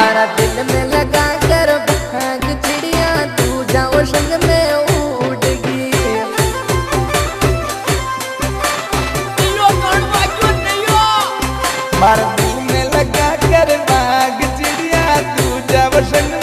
मारा दिल में लगा कर भाग चिड़िया तू जाओ संग में उड़गी। मारा दिल में लगा कर भाग चिड़िया तू जाओ संग